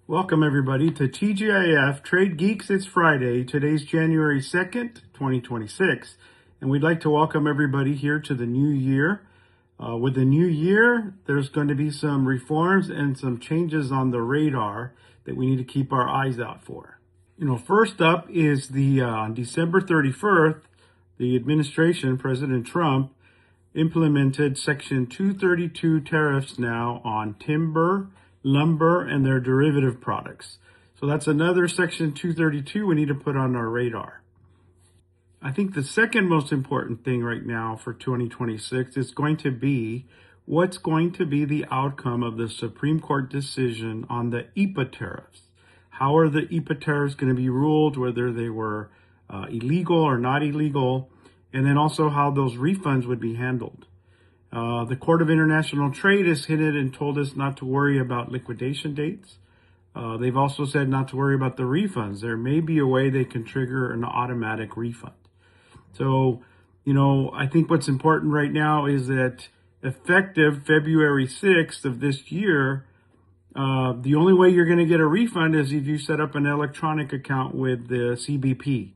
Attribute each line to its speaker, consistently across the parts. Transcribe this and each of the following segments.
Speaker 1: Welcome everybody to TGIF Trade Geeks. It's Friday. Today's January 2nd, 2026. And we'd like to welcome everybody here to the new year. With the new year, there's going to be some reforms and some changes on the radar that we need to keep our eyes out for. First up is on December 31st, the administration, President Trump, implemented Section 232 tariffs now on timber, lumber, and their derivative products. So that's another Section 232 we need to put on our radar. I think the second most important thing right now for 2026 is going to be what's going to be the outcome of the Supreme Court decision on the IEEPA tariffs. How are the IEEPA tariffs going to be ruled, whether they were illegal or not illegal, and then also how those refunds would be handled. The Court of International Trade has hinted and told us not to worry about liquidation dates. They've also said not to worry about the refunds. There may be a way they can trigger an automatic refund. So, I think what's important right now is that effective February 6th of this year, the only way you're going to get a refund is if you set up an electronic account with the CBP.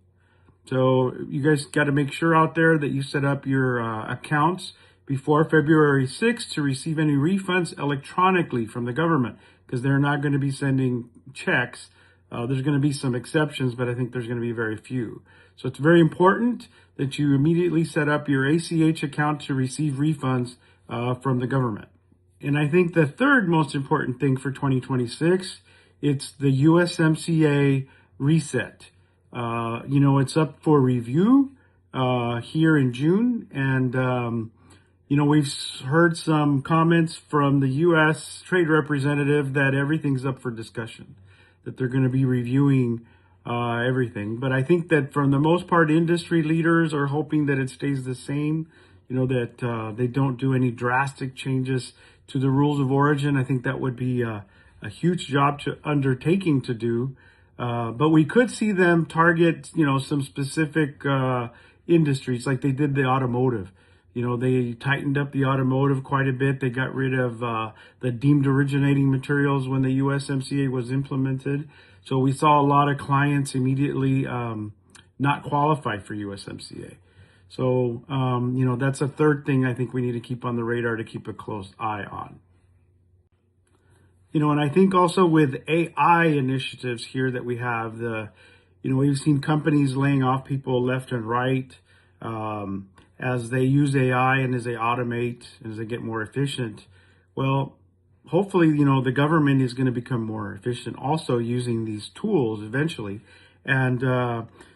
Speaker 1: So you guys got to make sure out there that you set up your accounts before February 6th to receive any refunds electronically from the government, because they're not going to be sending checks. There's going to be some exceptions, but I think there's going to be very few. So it's very important that you immediately set up your ACH account to receive refunds from the government. And I think the third most important thing for 2026, it's the USMCA reset. It's up for review here in June, and we've heard some comments from the U.S. trade representative that everything's up for discussion, that they're going to be reviewing everything. But I think that for the most part, industry leaders are hoping that it stays the same, that they don't do any drastic changes to the rules of origin. I think that would be a huge job undertaking to do. But we could see them target, some specific industries like they did the automotive. They tightened up the automotive quite a bit. They got rid of the deemed originating materials when the USMCA was implemented. So we saw a lot of clients immediately not qualify for USMCA. So, that's a third thing I think we need to keep on the radar to keep a close eye on. And I think also with AI initiatives here that we have, we've seen companies laying off people left and right as they use AI and as they automate and as they get more efficient. Well, hopefully, the government is going to become more efficient also using these tools eventually. And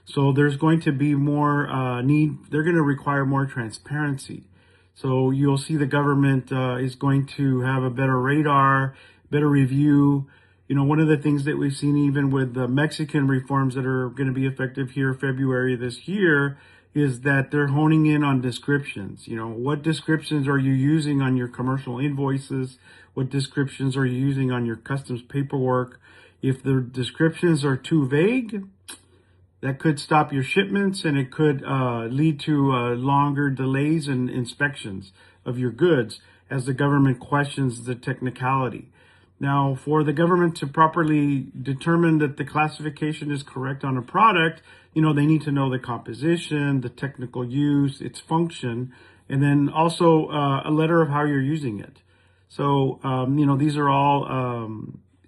Speaker 1: so there's going to be more they're going to require more transparency. So you'll see the government is going to have a better radar, better review. One of the things that we've seen even with the Mexican reforms that are going to be effective here February this year is that they're honing in on descriptions. What descriptions are you using on your commercial invoices? What descriptions are you using on your customs paperwork? If the descriptions are too vague, that could stop your shipments, and it could lead to longer delays in inspections of your goods as the government questions the technicality. Now, for the government to properly determine that the classification is correct on a product, they need to know the composition, the technical use, its function, and then also a letter of how you're using it. So, these are all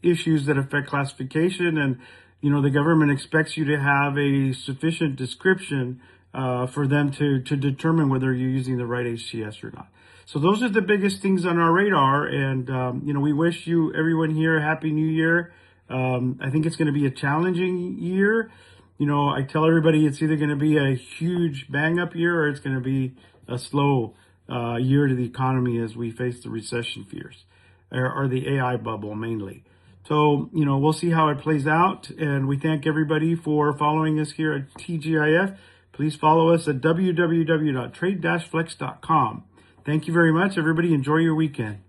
Speaker 1: issues that affect classification, and, the government expects you to have a sufficient description for them to determine whether you're using the right HTS or not. So those are the biggest things on our radar. And, we wish everyone here a happy new year. I think it's going to be a challenging year. I tell everybody it's either going to be a huge bang up year or it's going to be a slow year to the economy as we face the recession fears or the AI bubble mainly. So, we'll see how it plays out. And we thank everybody for following us here at TGIF. Please follow us at www.trade-flex.com. Thank you very much, everybody. Enjoy your weekend.